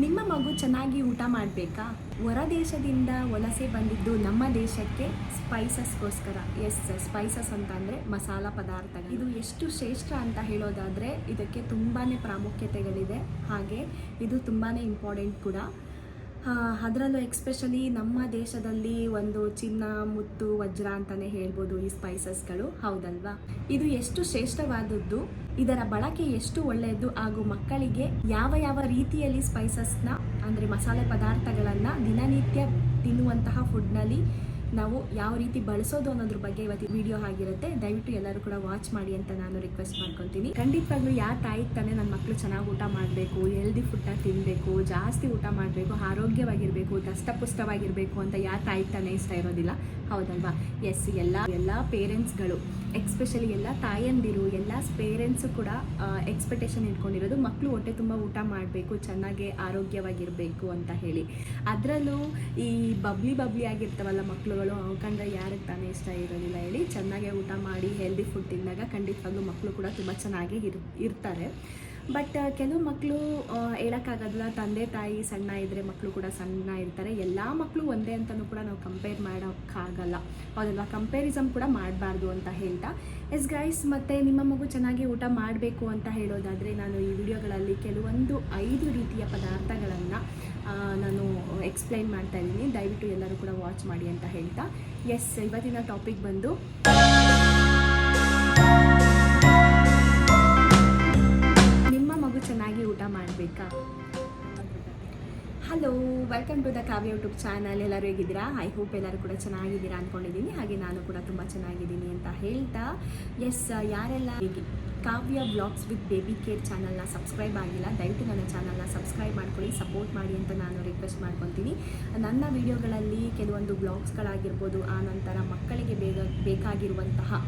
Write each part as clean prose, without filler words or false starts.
ನಿಮ್ಮ ಮಗು ಚೆನ್ನಾಗಿ ಊಟ ಮಾಡಬೇಕಾ? ಹೊರ ದೇಶದಿಂದ ವಲಸೆ ಬಂದಿದ್ದು ನಮ್ಮ ದೇಶಕ್ಕೆ ಸ್ಪೈಸಸ್ಗೋಸ್ಕರ. ಎಸ್, ಸ್ಪೈಸಸ್ ಅಂತ ಅಂದರೆ ಮಸಾಲ ಪದಾರ್ಥಗಳು. ಇದು ಎಷ್ಟು ಶ್ರೇಷ್ಠ ಅಂತ ಹೇಳೋದಾದರೆ ಇದಕ್ಕೆ ತುಂಬಾ ಪ್ರಾಮುಖ್ಯತೆಗಳಿದೆ, ಹಾಗೆ ಇದು ತುಂಬಾ ಇಂಪಾರ್ಟೆಂಟ್ ಕೂಡ. ಅದರಲ್ಲೂ ಎಕ್ಸ್ಪೆಷಲಿ ನಮ್ಮ ದೇಶದಲ್ಲಿ ಒಂದು ಚಿನ್ನ, ಮುತ್ತು, ವಜ್ರ ಅಂತಲೇ ಹೇಳ್ಬೋದು ಈ ಸ್ಪೈಸಸ್ಗಳು, ಹೌದಲ್ವಾ? ಇದು ಎಷ್ಟು ಶ್ರೇಷ್ಠವಾದದ್ದು, ಇದರ ಬಳಕೆ ಎಷ್ಟು ಒಳ್ಳೆಯದು, ಹಾಗೂ ಮಕ್ಕಳಿಗೆ ಯಾವ ಯಾವ ರೀತಿಯಲ್ಲಿ ಸ್ಪೈಸಸ್ನ ಅಂದರೆ ಮಸಾಲೆ ಪದಾರ್ಥಗಳನ್ನು ದಿನನಿತ್ಯ ತಿನ್ನುವಂತಹ ಫುಡ್ನಲ್ಲಿ ನಾವು ಯಾವ ರೀತಿ ಬಳಸೋದು ಅನ್ನೋದ್ರ ಬಗ್ಗೆ ಇವತ್ತು ವಿಡಿಯೋ ಆಗಿರುತ್ತೆ. ದಯವಿಟ್ಟು ಎಲ್ಲರೂ ಕೂಡ ವಾಚ್ ಮಾಡಿ ಅಂತ ನಾನು ರಿಕ್ವೆಸ್ಟ್ ಮಾಡ್ಕೊತೀನಿ. ಖಂಡಿತವಾಗ್ಲೂ ಯಾವ ತಾಯಿಗೆ ತಾನೇ ನನ್ನ ಮಕ್ಕಳು ಚೆನ್ನಾಗಿ ಊಟ ಮಾಡಬೇಕು, ಹೆಲ್ದಿ ಫುಡ್ನ ತಿನ್ನಬೇಕು, ಜಾಸ್ತಿ ಊಟ ಮಾಡಬೇಕು, ಆರೋಗ್ಯವಾಗಿರಬೇಕು, ದಷ್ಟಪುಷ್ಟವಾಗಿರಬೇಕು ಅಂತ ಯಾವ ತಾಯಿಗೆ ತಾನೇ ಇಷ್ಟ ಇರೋದಿಲ್ಲ, ಹೌದಲ್ವಾ? ಎಸ್, ಎಲ್ಲ ಪೇರೆಂಟ್ಸ್ಗಳು, ಎಕ್ಸ್ಪೆಷಲಿ ಎಲ್ಲ ತಾಯಂದಿರು, ಎಲ್ಲ ಪೇರೆಂಟ್ಸು ಕೂಡ ಎಕ್ಸ್ಪೆಕ್ಟೇಷನ್ ಇಟ್ಕೊಂಡಿರೋದು ಮಕ್ಕಳು ಹೊಟ್ಟೆ ತುಂಬ ಊಟ ಮಾಡಬೇಕು, ಚೆನ್ನಾಗಿ ಆರೋಗ್ಯವಾಗಿರಬೇಕು ಅಂತ ಹೇಳಿ. ಅದರಲ್ಲೂ ಈ ಬಬ್ಲಿ ಆಗಿರ್ತಾವಲ್ಲ ಮಕ್ಕಳುಗಳು, ಅವಕ್ಕಂದ್ರೆ ಯಾರಿಗೆ ತಾನೇ ಇಷ್ಟ ಇರೋದಿಲ್ಲ ಹೇಳಿ? ಚೆನ್ನಾಗಿ ಊಟ ಮಾಡಿ ಹೆಲ್ದಿ ಫುಡ್ ತಿಂದಾಗ ಖಂಡಿತವಾಗ್ಲೂ ಮಕ್ಕಳು ಕೂಡ ತುಂಬ ಚೆನ್ನಾಗಿ ಇರ್ತಾರೆ. ಬಟ್ ಕೆಲವು ಮಕ್ಕಳು ಹೇಳೋಕ್ಕಾಗೋದಿಲ್ಲ, ತಂದೆ ತಾಯಿ ಸಣ್ಣ ಇದ್ದರೆ ಮಕ್ಕಳು ಕೂಡ ಸಣ್ಣ ಇರ್ತಾರೆ. ಎಲ್ಲ ಮಕ್ಕಳು ಒಂದೇ ಅಂತಲೂ ಕೂಡ ನಾವು ಕಂಪೇರ್ ಮಾಡೋಕ್ಕಾಗಲ್ಲ, ಹೌದಲ್ವಾ? ಕಂಪ್ಯಾರಿಸಮ್ ಕೂಡ ಮಾಡಬಾರ್ದು ಅಂತ ಹೇಳ್ತಾ, ಎಸ್ ಗೈಸ್, ಮತ್ತು ನಿಮ್ಮ ಮಗು ಚೆನ್ನಾಗಿ ಊಟ ಮಾಡಬೇಕು ಅಂತ ಹೇಳೋದಾದರೆ ನಾನು ಈ ವಿಡಿಯೋಗಳಲ್ಲಿ ಕೆಲವೊಂದು 5 ರೀತಿಯ ಪದಾರ್ಥಗಳನ್ನು ನಾನು ಎಕ್ಸ್ಪ್ಲೈನ್ ಮಾಡ್ತಾ ಇದ್ದೀನಿ. ದಯವಿಟ್ಟು ಎಲ್ಲರೂ ಕೂಡ ವಾಚ್ ಮಾಡಿ ಅಂತ ಹೇಳ್ತಾ, ಎಸ್, ಇವತ್ತಿನ ಟಾಪಿಕ್ ಬಂದು ನಿಮ್ಮ ಮಗು ಚೆನ್ನಾಗಿ ಊಟ ಮಾಡಬೇಕಾ? Hello, welcome to the Kavya YouTube channel. ಎಲ್ಲರೂ ಹೇಗಿದ್ದೀರಾ? ಐ ಹೋಪ್ ಎಲ್ಲರೂ ಕೂಡ ಚೆನ್ನಾಗಿದ್ದೀರಾ ಅಂದ್ಕೊಂಡಿದ್ದೀನಿ. ಹಾಗೆ ನಾನು ಕೂಡ ತುಂಬ ಚೆನ್ನಾಗಿದ್ದೀನಿ ಅಂತ ಹೇಳ್ತಾ, ಎಸ್, ಯಾರೆಲ್ಲ ಕಾವ್ಯ ವ್ಲಾಗ್ಸ್ ವಿತ್ ಬೇಬಿ ಕೇರ್ ಚಾನಲ್ನ ಸಬ್ಸ್ಕ್ರೈಬ್ ಆಗಿಲ್ಲ, ದಯವಿಟ್ಟು ನನ್ನ ಚಾನಲ್ನ ಸಬ್ಸ್ಕ್ರೈಬ್ ಮಾಡ್ಕೊಳ್ಳಿ, ಸಪೋರ್ಟ್ ಮಾಡಿ ಅಂತ ನಾನು ರಿಕ್ವೆಸ್ಟ್ ಮಾಡ್ಕೊತೀನಿ. ನನ್ನ ವಿಡಿಯೋಗಳಲ್ಲಿ ಕೆಲವೊಂದು ವ್ಲಾಗ್ಸ್ಗಳಾಗಿರ್ಬೋದು, ಆ ನಂತರ ಮಕ್ಕಳಿಗೆ ಬೇಕಾಗಿರುವಂತಹ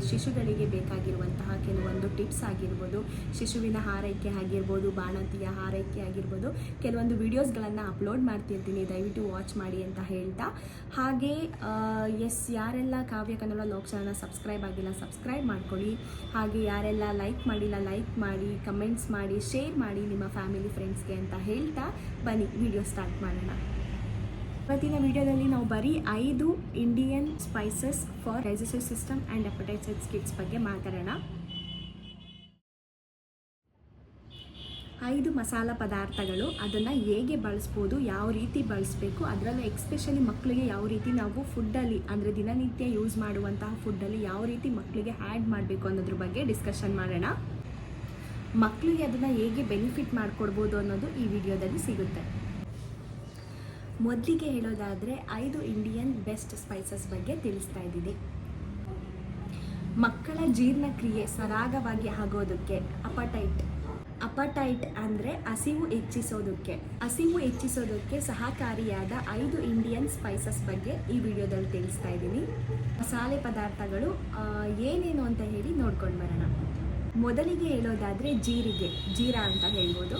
ಶಿಶುಗಳಿಗೆ ಬೇಕಾಗಿರುವಂತಹ ಕೆಲವೊಂದು ಟಿಪ್ಸ್ ಆಗಿರ್ಬೋದು, ಶಿಶುವಿನ ಆರೈಕೆ ಆಗಿರ್ಬೋದು, ಬಾಣಂತಿಯ ಆರೈಕೆ ಆಗಿರ್ಬೋದು, ಕೆಲವೊಂದು ವಿಡಿಯೋಸ್ಗಳನ್ನು ಅಪ್ಲೋಡ್ ಮಾಡ್ತಿರ್ತೀನಿ, ದಯವಿಟ್ಟು ವಾಚ್ ಮಾಡಿ ಅಂತ ಹೇಳ್ತಾ, ಹಾಗೆ ಎಸ್, ಯಾರೆಲ್ಲ ಕಾವ್ಯ ಕನ್ನಡ ವ್ಲಾಗ್ ಚಾನಲ್ನ ಸಬ್ಸ್ಕ್ರೈಬ್ ಆಗಿಲ್ಲ ಸಬ್ಸ್ಕ್ರೈಬ್ ಮಾಡ್ಕೊಳ್ಳಿ. ಹಾಗೆ ಯಾರೆಲ್ಲ ಲೈಕ್ ಮಾಡಿಲ್ಲ ಲೈಕ್ ಮಾಡಿ, ಕಮೆಂಟ್ಸ್ ಮಾಡಿ, ಶೇರ್ ಮಾಡಿ ನಿಮ್ಮ ಫ್ಯಾಮಿಲಿ ಫ್ರೆಂಡ್ಸ್ಗೆ ಅಂತ ಹೇಳ್ತಾ, ಬನ್ನಿ ವಿಡಿಯೋ ಸ್ಟಾರ್ಟ್ ಮಾಡೋಣ. ಇವತ್ತಿನ ವಿಡಿಯೋದಲ್ಲಿ ನಾವು ಬರೀ 5 Indian spices for digestive system and hepatitis kids ಬಗ್ಗೆ ಮಾತಾಡೋಣ. 5 ಮಸಾಲ ಪದಾರ್ಥಗಳು, ಅದನ್ನು ಹೇಗೆ ಬಳಸ್ಬೋದು, ಯಾವ ರೀತಿ ಬಳಸಬೇಕು, ಅದರಲ್ಲೂ ಎಕ್ಸ್ಪೆಷಲಿ ಮಕ್ಕಳಿಗೆ ಯಾವ ರೀತಿ ನಾವು ಫುಡ್ಡಲ್ಲಿ ಅಂದರೆ ದಿನನಿತ್ಯ ಯೂಸ್ ಮಾಡುವಂತಹ ಫುಡ್ಡಲ್ಲಿ ಯಾವ ರೀತಿ ಮಕ್ಕಳಿಗೆ ಆ್ಯಡ್ ಮಾಡಬೇಕು ಅನ್ನೋದ್ರ ಬಗ್ಗೆ ಡಿಸ್ಕಷನ್ ಮಾಡೋಣ. ಮಕ್ಕಳಿಗೆ ಅದನ್ನು ಹೇಗೆ ಬೆನಿಫಿಟ್ ಮಾಡಿಕೊಡ್ಬೋದು ಅನ್ನೋದು ಈ ವಿಡಿಯೋದಲ್ಲಿ ಸಿಗುತ್ತೆ. ಮೊದಲಿಗೆ ಹೇಳೋದಾದರೆ 5 ಇಂಡಿಯನ್ ಬೆಸ್ಟ್ ಸ್ಪೈಸಸ್ ಬಗ್ಗೆ ತಿಳಿಸ್ತಾ ಇದ್ದೀನಿ. ಮಕ್ಕಳ ಜೀರ್ಣಕ್ರಿಯೆ ಸರಾಗವಾಗಿ ಆಗೋದಕ್ಕೆ ಅಪಟೈಟ್ ಅಂದರೆ ಹಸಿವು ಹೆಚ್ಚಿಸೋದಕ್ಕೆ ಸಹಕಾರಿಯಾದ 5 ಇಂಡಿಯನ್ ಸ್ಪೈಸಸ್ ಬಗ್ಗೆ ಈ ವಿಡಿಯೋದಲ್ಲಿ ತಿಳಿಸ್ತಾ ಇದ್ದೀನಿ. ಮಸಾಲೆ ಪದಾರ್ಥಗಳು ಏನೇನು ಅಂತ ಹೇಳಿ ನೋಡ್ಕೊಂಡು ಬರೋಣ. ಮೊದಲಿಗೆ ಹೇಳೋದಾದರೆ ಜೀರಾ ಅಂತ ಹೇಳ್ಬೋದು.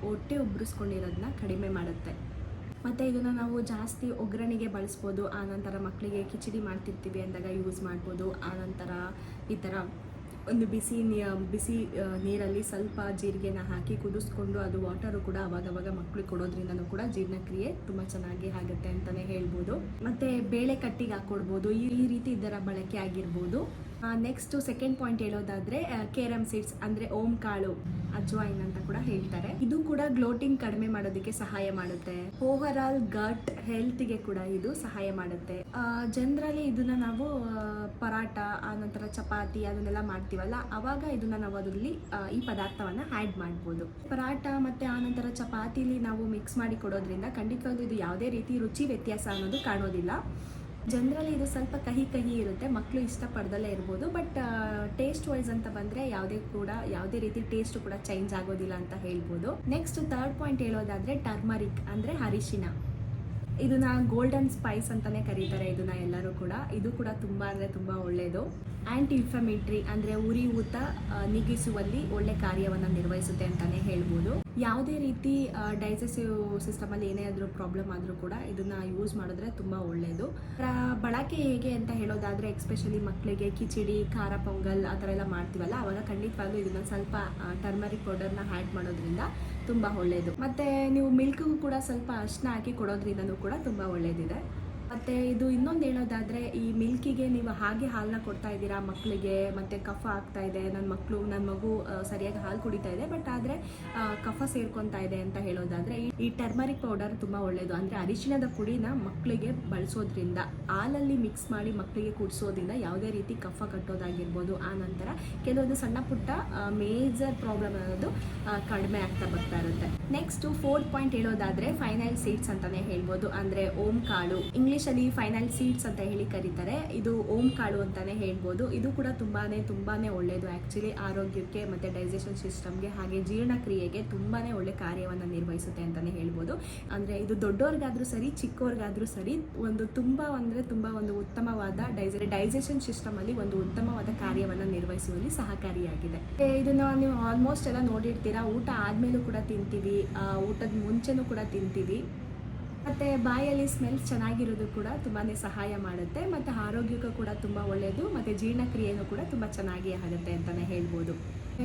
ಹೊಟ್ಟೆ ಉಬ್ಬಿಸ್ಕೊಂಡಿರೋದನ್ನ ಕಡಿಮೆ ಮಾಡುತ್ತೆ, ಮತ್ತು ಇದನ್ನು ನಾವು ಜಾಸ್ತಿ ಒಗ್ಗರಣೆಗೆ ಬಳಸ್ಬೋದು. ಆನಂತರ ಮಕ್ಕಳಿಗೆ ಕಿಚಡಿ ಮಾಡ್ತಿರ್ತೀವಿ ಅಂದಾಗ ಯೂಸ್ ಮಾಡ್ಬೋದು. ಆನಂತರ ಈ ಥರ ಒಂದು ಬಿಸಿ ನೀರಲ್ಲಿ ಸ್ವಲ್ಪ ಜೀರಿಗೆನ ಹಾಕಿ ಕುದಿಸ್ಕೊಂಡು ಅದು ವಾಟರು ಕೂಡ ಅವಾಗವಾಗ ಮಕ್ಕಳಿಗೆ ಕೊಡೋದ್ರಿಂದನೂ ಕೂಡ ಜೀರ್ಣಕ್ರಿಯೆ ತುಂಬ ಚೆನ್ನಾಗಿ ಆಗುತ್ತೆ ಅಂತಲೇ ಹೇಳ್ಬೋದು. ಮತ್ತು ಬೇಳೆ ಕಟ್ಟಿಗೆ ಹಾಕ್ಕೊಡ್ಬೋದು, ಈ ರೀತಿ ಇದರ ಬಳಕೆ ಆಗಿರ್ಬೋದು. ನೆಕ್ಸ್ಟು ಸೆಕೆಂಡ್ ಪಾಯಿಂಟ್ ಹೇಳೋದಾದರೆ ಕೇರಮ್ ಸೀಡ್ಸ್ ಅಂದರೆ ಓಂ ಕಾಳು, ಅಜ್ವಾಯಿನ್ ಅಂತ ಕೂಡ ಹೇಳ್ತಾರೆ. ಇದು ಕೂಡ ಗ್ಲೋಟಿಂಗ್ ಕಡಿಮೆ ಮಾಡೋದಕ್ಕೆ ಸಹಾಯ ಮಾಡುತ್ತೆ. ಓವರಾಲ್ ಗಟ್ ಹೆಲ್ತ್ಗೆ ಕೂಡ ಇದು ಸಹಾಯ ಮಾಡುತ್ತೆ. ಜನರಲಿ ಇದನ್ನ ನಾವು ಪರಾಟ, ಆನಂತರ ಚಪಾತಿ ಅದನ್ನೆಲ್ಲ ಮಾಡ್ತೀವಲ್ಲ, ಅವಾಗ ಇದನ್ನ ನಾವು ಅದರಲ್ಲಿ ಈ ಪದಾರ್ಥವನ್ನು ಆ್ಯಡ್ ಮಾಡ್ಬೋದು. ಪರಾಟ ಮತ್ತು ಆನಂತರ ಚಪಾತಿಲಿ ನಾವು ಮಿಕ್ಸ್ ಮಾಡಿ ಕೊಡೋದ್ರಿಂದ ಖಂಡಿತವಾಗ್ಲೂ ಇದು ಯಾವುದೇ ರೀತಿ ರುಚಿ ವ್ಯತ್ಯಾಸ ಅನ್ನೋದು ಕಾಣೋದಿಲ್ಲ. ಜನರಲಿ ಇದು ಸ್ವಲ್ಪ ಕಹಿ ಇರುತ್ತೆ, ಮಕ್ಕಳು ಇಷ್ಟಪಡ್ದಲ್ಲೇ ಇರ್ಬೋದು. ಬಟ್ ಟೇಸ್ಟ್ ವೈಸ್ ಅಂತ ಬಂದರೆ ಯಾವುದೇ ರೀತಿ ಟೇಸ್ಟ್ ಕೂಡ ಚೇಂಜ್ ಆಗೋದಿಲ್ಲ ಅಂತ ಹೇಳ್ಬೋದು. ನೆಕ್ಸ್ಟ್ ಥರ್ಡ್ ಪಾಯಿಂಟ್ ಹೇಳೋದಾದರೆ ಟರ್ಮರಿಕ್ ಅಂದರೆ ಅರಿಶಿನ. ಇದನ್ನ ಗೋಲ್ಡನ್ ಸ್ಪೈಸ್ ಅಂತಲೇ ಕರೀತಾರೆ ಇದನ್ನ ಎಲ್ಲರೂ ಕೂಡ. ಇದು ಕೂಡ ತುಂಬ ಅಂದರೆ ತುಂಬ ಒಳ್ಳೆಯದು. ಆ್ಯಂಟಿ ಇನ್ಫ್ಲಮೇಟ್ರಿ ಅಂದರೆ ಉರಿ ಊತ ನೀಗಿಸುವಲ್ಲಿ ಒಳ್ಳೆ ಕಾರ್ಯವನ್ನು ನಿರ್ವಹಿಸುತ್ತೆ ಅಂತಲೇ ಹೇಳ್ಬೋದು. ಯಾವುದೇ ರೀತಿ ಡೈಜೆಸ್ಟಿವ್ ಸಿಸ್ಟಮಲ್ಲಿ ಏನೇ ಆದರೂ ಪ್ರಾಬ್ಲಮ್ ಆದರೂ ಕೂಡ ಇದನ್ನು ಯೂಸ್ ಮಾಡಿದ್ರೆ ತುಂಬ ಒಳ್ಳೆಯದು. ಬಳಕೆ ಹೇಗೆ ಅಂತ ಹೇಳೋದಾದರೆ ಎಕ್ಸ್ಪೆಷಲಿ ಮಕ್ಕಳಿಗೆ ಕಿಚಡಿ, ಖಾರ ಪೊಂಗಲ್ ಆ ಥರ ಎಲ್ಲ ಮಾಡ್ತೀವಲ್ಲ, ಆವಾಗ ಖಂಡಿತವಾಗ್ಲೂ ಇದನ್ನು ಸ್ವಲ್ಪ ಟರ್ಮರಿಕ್ ಪೌಡರ್ನ ಆ್ಯಡ್ ಮಾಡೋದ್ರಿಂದ ತುಂಬ ಒಳ್ಳೆಯದು. ಮತ್ತು ನೀವು ಮಿಲ್ಕ್ಗೂ ಕೂಡ ಸ್ವಲ್ಪ ಅರಿಶಿನ ಹಾಕಿ ಕೊಡೋದ್ರಿಂದನೂ ಕೂಡ ತುಂಬ ಒಳ್ಳೆಯದಿದೆ. ಮತ್ತು ಇದು ಇನ್ನೊಂದು ಹೇಳೋದಾದರೆ, ಈ ಮಿಲ್ಕಿಗೆ ನೀವು ಹಾಗೆ ಹಾಲನ್ನ ಕೊಡ್ತಾ ಇದ್ದೀರಾ ಮಕ್ಕಳಿಗೆ, ಮತ್ತು ಕಫ ಆಗ್ತಾ ಇದೆ, ನನ್ನ ಮಗು ಸರಿಯಾಗಿ ಹಾಲು ಕುಡಿತಾ ಇದೆ, ಬಟ್ ಆದರೆ ಕಫ ಸೇರ್ಕೊತಾ ಇದೆ ಅಂತ ಹೇಳೋದಾದರೆ, ಈ ಟರ್ಮರಿಕ್ ಪೌಡರ್ ತುಂಬ ಒಳ್ಳೆಯದು. ಅಂದರೆ ಅರಿಶಿಣದ ಪುಡಿನ ಮಕ್ಕಳಿಗೆ ಬಳಸೋದ್ರಿಂದ, ಹಾಲಲ್ಲಿ ಮಿಕ್ಸ್ ಮಾಡಿ ಮಕ್ಕಳಿಗೆ ಕುಡಿಸೋದ್ರಿಂದ ಯಾವುದೇ ರೀತಿ ಕಫ ಕಟ್ಟೋದಾಗಿರ್ಬೋದು, ಆ ನಂತರ ಕೆಲವೊಂದು ಸಣ್ಣ ಪುಟ್ಟ ಮೇಜರ್ ಪ್ರಾಬ್ಲಮ್ ಅನ್ನೋದು ಕಡಿಮೆ ಆಗ್ತಾ ಬರ್ತಾ ಇರುತ್ತೆ. ನೆಕ್ಸ್ಟು 4th ಪಾಯಿಂಟ್ ಹೇಳೋದಾದರೆ ಫೈನಲ್ ಸೀಡ್ಸ್ ಅಂತಲೇ ಹೇಳ್ಬೋದು. ಅಂದರೆ ಓಂ ಕಾಳು, ಇಂಗ್ಲೀಷಲ್ಲಿ ಫೈನಲ್ ಸೀಡ್ಸ್ ಅಂತ ಹೇಳಿ ಕರೀತಾರೆ. ಇದು ಓಂ ಕಾಳು ಅಂತಲೇ ಹೇಳ್ಬೋದು. ಇದು ಕೂಡ ತುಂಬಾ ಒಳ್ಳೆಯದು ಆ್ಯಕ್ಚುಲಿ ಆರೋಗ್ಯಕ್ಕೆ ಮತ್ತು ಡೈಜೆಷನ್ ಸಿಸ್ಟಮ್ಗೆ, ಹಾಗೆ ಜೀರ್ಣಕ್ರಿಯೆಗೆ ತುಂಬಾ ಒಳ್ಳೆ ಕಾರ್ಯವನ್ನು ನಿರ್ವಹಿಸುತ್ತೆ ಅಂತಲೇ ಹೇಳ್ಬೋದು. ಅಂದರೆ ಇದು ದೊಡ್ಡವ್ರಿಗಾದರೂ ಸರಿ, ಚಿಕ್ಕವ್ರಿಗಾದರೂ ಸರಿ, ತುಂಬ ಒಂದು ಉತ್ತಮವಾದ ಡೈಜೆಷನ್ ಸಿಸ್ಟಮಲ್ಲಿ ಒಂದು ಉತ್ತಮವಾದ ಕಾರ್ಯವನ್ನು ನಿರ್ವಹಿಸುವಲ್ಲಿ ಸಹಕಾರಿಯಾಗಿದೆ. ಇದನ್ನು ನೀವು ಆಲ್ಮೋಸ್ಟ್ ಎಲ್ಲ ನೋಡಿರ್ತೀರಾ, ಊಟ ಆದಮೇಲೂ ಕೂಡ ತಿಂತೀವಿ, ಊಟದ ಮುಂಚೆನೂ ಕೂಡ ತಿಂತೀವಿ. ಮತ್ತು ಬಾಯಲ್ಲಿ ಸ್ಮೆಲ್ ಚೆನ್ನಾಗಿರೋದು ಕೂಡ ತುಂಬಾ ಸಹಾಯ ಮಾಡುತ್ತೆ, ಮತ್ತು ಆರೋಗ್ಯಕ್ಕೂ ಕೂಡ ತುಂಬ ಒಳ್ಳೆಯದು, ಮತ್ತು ಜೀರ್ಣಕ್ರಿಯೆಯೂ ಕೂಡ ತುಂಬ ಚೆನ್ನಾಗಿ ಆಗುತ್ತೆ ಅಂತಲೇ ಹೇಳ್ಬೋದು.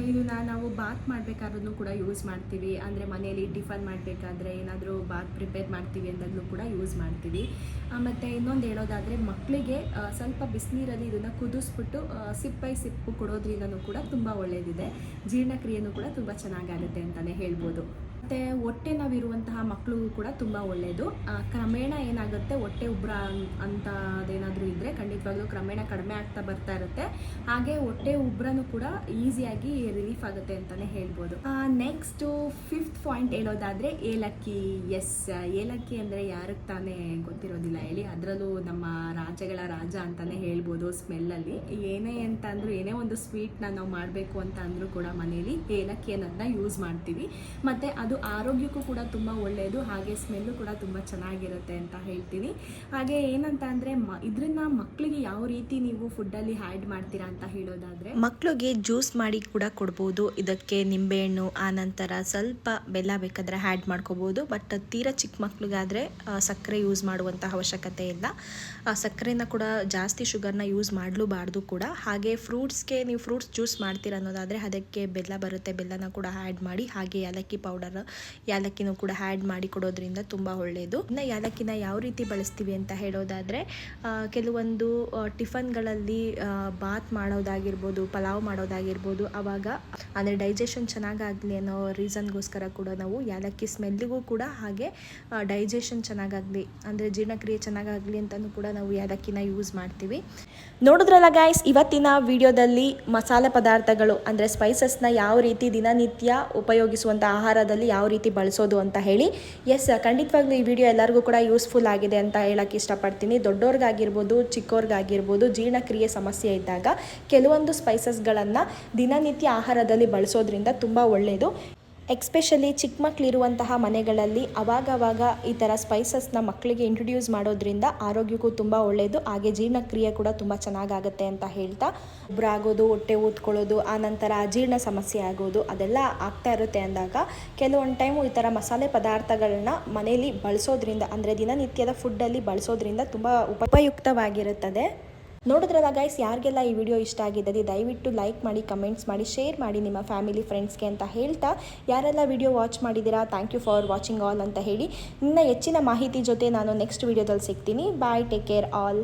ಇದನ್ನ ನಾವು ಬಾತ್ ಮಾಡಬೇಕಾದ್ರೂ ಕೂಡ ಯೂಸ್ ಮಾಡ್ತೀವಿ. ಅಂದರೆ ಮನೆಯಲ್ಲಿ ಟಿಫನ್ ಮಾಡಬೇಕಾದ್ರೆ ಏನಾದರೂ ಬಾತ್ ಪ್ರಿಪೇರ್ ಮಾಡ್ತೀವಿ ಅಂದಾಗಲೂ ಕೂಡ ಯೂಸ್ ಮಾಡ್ತೀವಿ. ಮತ್ತು ಇನ್ನೊಂದು ಹೇಳೋದಾದರೆ, ಮಕ್ಕಳಿಗೆ ಸ್ವಲ್ಪ ಬಿಸಿನೀರಲ್ಲಿ ಇದನ್ನು ಕುದಿಸ್ಬಿಟ್ಟು ಸಿಪ್ ಬೈ ಸಿಪ್ಪು ಕೊಡೋದ್ರಿಂದನೂ ಕೂಡ ತುಂಬ ಒಳ್ಳೆಯದಿದೆ. ಜೀರ್ಣಕ್ರಿಯೆಯೂ ಕೂಡ ತುಂಬ ಚೆನ್ನಾಗಾಗುತ್ತೆ ಅಂತಲೇ ಹೇಳ್ಬೋದು. ಮತ್ತು ಹೊಟ್ಟೆ ನೋವಿರುವಂತಹ ಮಕ್ಕಳಿಗೂ ಕೂಡ ತುಂಬ ಒಳ್ಳೆಯದು. ಕ್ರಮೇಣ ಏನಾಗುತ್ತೆ, ಹೊಟ್ಟೆ ಉಬ್ಬರ ಅಂಥದ್ದೇನಾದರೂ ಇದ್ದರೆ ಖಂಡಿತವಾಗ್ಲೂ ಕ್ರಮೇಣ ಕಡಿಮೆ ಆಗ್ತಾ ಬರ್ತಾ ಇರುತ್ತೆ. ಹಾಗೆ ಹೊಟ್ಟೆ ಉಬ್ಬರನೂ ಕೂಡ ಈಸಿಯಾಗಿ ರಿಲೀಫ್ ಆಗುತ್ತೆ ಅಂತಲೇ ಹೇಳ್ಬೋದು. ನೆಕ್ಸ್ಟು 5th ಪಾಯಿಂಟ್ ಹೇಳೋದಾದರೆ ಏಲಕ್ಕಿ. ಏಲಕ್ಕಿ ಅಂದರೆ ಯಾರಿಗೆ ತಾನೇ ಗೊತ್ತಿರೋದಿಲ್ಲ ಹೇಳಿ, ಅದರಲ್ಲೂ ನಮ್ಮ ರಾಜಗಳ ರಾಜ ಅಂತಲೇ ಹೇಳ್ಬೋದು. ಸ್ಮೆಲ್ಲಲ್ಲಿ ಏನೇ ಒಂದು ಸ್ವೀಟ್ನ ನಾವು ಮಾಡಬೇಕು ಅಂತ ಅಂದರೂ ಕೂಡ ಮನೇಲಿ ಏಲಕ್ಕಿ ಅನ್ನೋದನ್ನ ಯೂಸ್ ಮಾಡ್ತೀವಿ. ಮತ್ತು ಅದು ಆರೋಗ್ಯಕ್ಕೂ ಕೂಡ ತುಂಬ ಒಳ್ಳೆಯದು, ಹಾಗೆ ಸ್ಮೆಲ್ಲು ಕೂಡ ತುಂಬ ಚೆನ್ನಾಗಿರುತ್ತೆ ಅಂತ ಹೇಳ್ತೀನಿ. ಹಾಗೆ ಏನಂತ ಅಂದರೆ, ಇದನ್ನ ಮಕ್ಕಳಿಗೆ ಯಾವ ರೀತಿ ನೀವು ಫುಡ್ಡಲ್ಲಿ ಆ್ಯಡ್ ಮಾಡ್ತೀರಾ ಅಂತ ಹೇಳೋದಾದರೆ, ಮಕ್ಕಳಿಗೆ ಜ್ಯೂಸ್ ಮಾಡಿ ಕೂಡ ಕೊಡ್ಬೋದು. ಇದಕ್ಕೆ ನಿಂಬೆಹಣ್ಣು, ಆನಂತರ ಸ್ವಲ್ಪ ಬೆಲ್ಲ ಬೇಕಾದರೆ ಆ್ಯಡ್ ಮಾಡ್ಕೋಬೋದು. ಬಟ್ ತೀರಾ ಚಿಕ್ಕ ಮಕ್ಕಳಿಗಾದರೆ ಸಕ್ಕರೆ ಯೂಸ್ ಮಾಡುವಂಥ ಅವಶ್ಯಕತೆ ಇಲ್ಲ. ಸಕ್ಕರೆನ ಕೂಡ ಜಾಸ್ತಿ ಶುಗರ್ನ ಯೂಸ್ ಮಾಡಲೂಬಾರ್ದು ಕೂಡ. ಹಾಗೆ ಫ್ರೂಟ್ಸ್ಗೆ ನೀವು ಫ್ರೂಟ್ಸ್ ಜ್ಯೂಸ್ ಮಾಡ್ತೀರ ಅನ್ನೋದಾದರೆ ಅದಕ್ಕೆ ಬೆಲ್ಲ ಬರುತ್ತೆ, ಬೆಲ್ಲನ ಕೂಡ ಆ್ಯಡ್ ಮಾಡಿ, ಹಾಗೆ ಏಲಕ್ಕಿ ಪೌಡರ್, ಯಾಲಕ್ಕಿನೂ ಕೂಡ ಆ್ಯಡ್ ಮಾಡಿ ಕೊಡೋದ್ರಿಂದ ತುಂಬ ಒಳ್ಳೆಯದು. ಇನ್ನು ಯಾಲಕ್ಕಿನ ಯಾವ ರೀತಿ ಬಳಸ್ತೀವಿ ಅಂತ ಹೇಳೋದಾದರೆ, ಕೆಲವೊಂದು ಟಿಫನ್ಗಳಲ್ಲಿ ಬಾತ್ ಮಾಡೋದಾಗಿರ್ಬೋದು, ಪಲಾವ್ ಮಾಡೋದಾಗಿರ್ಬೋದು, ಆವಾಗ ಅಂದರೆ ಡೈಜೆಷನ್ ಚೆನ್ನಾಗಾಗಲಿ ಅನ್ನೋ ರೀಸನ್ಗೋಸ್ಕರ ಕೂಡ ನಾವು ಯಾಲಕ್ಕಿ ಸ್ಮೆಲ್ಲಿಗೂ ಕೂಡ, ಹಾಗೆ ಡೈಜೆಷನ್ ಚೆನ್ನಾಗಾಗಲಿ ಅಂದರೆ ಜೀರ್ಣಕ್ರಿಯೆ ಚೆನ್ನಾಗಾಗಲಿ ಅಂತಲೂ ಕೂಡ ನಾವು ಯಾಲಕ್ಕಿನ ಯೂಸ್ ಮಾಡ್ತೀವಿ. ನೋಡಿದ್ರಲ್ಲ ಗೈಸ್, ಇವತ್ತಿನ ವಿಡಿಯೋದಲ್ಲಿ ಮಸಾಲೆ ಪದಾರ್ಥಗಳು ಅಂದರೆ ಸ್ಪೈಸಸ್ನ ಯಾವ ರೀತಿ ದಿನನಿತ್ಯ ಉಪಯೋಗಿಸುವಂಥ ಆಹಾರದಲ್ಲಿ ಯಾವ ರೀತಿ ಬಳಸೋದು ಅಂತ ಹೇಳಿ. ಖಂಡಿತವಾಗ್ಲೂ ಈ ವಿಡಿಯೋ ಎಲ್ಲರಿಗೂ ಕೂಡ ಯೂಸ್ಫುಲ್ ಆಗಿದೆ ಅಂತ ಹೇಳಕ್ಕೆ ಇಷ್ಟಪಡ್ತೀನಿ. ದೊಡ್ಡವ್ರಿಗಾಗಿರ್ಬೋದು, ಚಿಕ್ಕವ್ರಿಗಾಗಿರ್ಬೋದು, ಜೀರ್ಣಕ್ರಿಯೆ ಸಮಸ್ಯೆ ಇದ್ದಾಗ ಕೆಲವೊಂದು ಸ್ಪೈಸಸ್ಗಳನ್ನು ದಿನನಿತ್ಯ ಆಹಾರದಲ್ಲಿ ಬಳಸೋದ್ರಿಂದ ತುಂಬ ಒಳ್ಳೆಯದು. ಎಕ್ಸ್ಪೆಷಲಿ ಚಿಕ್ಕ ಮಕ್ಕಳಿರುವಂತಹ ಮನೆಗಳಲ್ಲಿ ಅವಾಗವಾಗ ಈ ಥರ ಸ್ಪೈಸಸ್ನ ಮಕ್ಕಳಿಗೆ ಇಂಟ್ರೊಡ್ಯೂಸ್ ಮಾಡೋದ್ರಿಂದ ಆರೋಗ್ಯಕ್ಕೂ ತುಂಬ ಒಳ್ಳೆಯದು, ಹಾಗೆ ಜೀರ್ಣಕ್ರಿಯೆ ಕೂಡ ತುಂಬ ಚೆನ್ನಾಗಾಗುತ್ತೆ ಅಂತ ಹೇಳ್ತಾ, ಆಗೋದು, ಹೊಟ್ಟೆ ಊದ್ಕೊಳ್ಳೋದು, ಆನಂತರ ಅಜೀರ್ಣ ಸಮಸ್ಯೆ ಆಗೋದು ಅದೆಲ್ಲ ಆಗ್ತಾ ಇರುತ್ತೆ ಅಂದಾಗ ಕೆಲವೊಂದು ಟೈಮು ಈ ಥರ ಮಸಾಲೆ ಪದಾರ್ಥಗಳನ್ನ ಮನೆಯಲ್ಲಿ ಬಳಸೋದ್ರಿಂದ, ಅಂದರೆ ದಿನನಿತ್ಯದ ಫುಡ್ಡಲ್ಲಿ ಬಳಸೋದ್ರಿಂದ ತುಂಬ ಉಪಯುಕ್ತವಾಗಿರುತ್ತದೆ. ನೋಡಿದ್ರಲ್ಲ ಗೈಸ್, ಯಾರಿಗೆಲ್ಲ ಈ ವಿಡಿಯೋ ಇಷ್ಟ ಆಗಿದ್ದಲ್ಲಿ ದಯವಿಟ್ಟು ಲೈಕ್ ಮಾಡಿ, ಕಮೆಂಟ್ಸ್ ಮಾಡಿ, ಶೇರ್ ಮಾಡಿ ನಿಮ್ಮ ಫ್ಯಾಮಿಲಿ ಫ್ರೆಂಡ್ಸ್ಗೆ ಅಂತ ಹೇಳ್ತಾ, ಯಾರೆಲ್ಲ ವಿಡಿಯೋ ವಾಚ್ ಮಾಡಿದ್ದೀರಾ thank you for watching all ಅಂತ ಹೇಳಿ, ಇನ್ನು ಹೆಚ್ಚಿನ ಮಾಹಿತಿ ಜೊತೆ ನಾನು ನೆಕ್ಸ್ಟ್ ವಿಡಿಯೋದಲ್ಲಿ ಸಿಗ್ತೀನಿ. ಬಾಯ್, ಟೇಕ್ ಕೇರ್ ಆಲ್.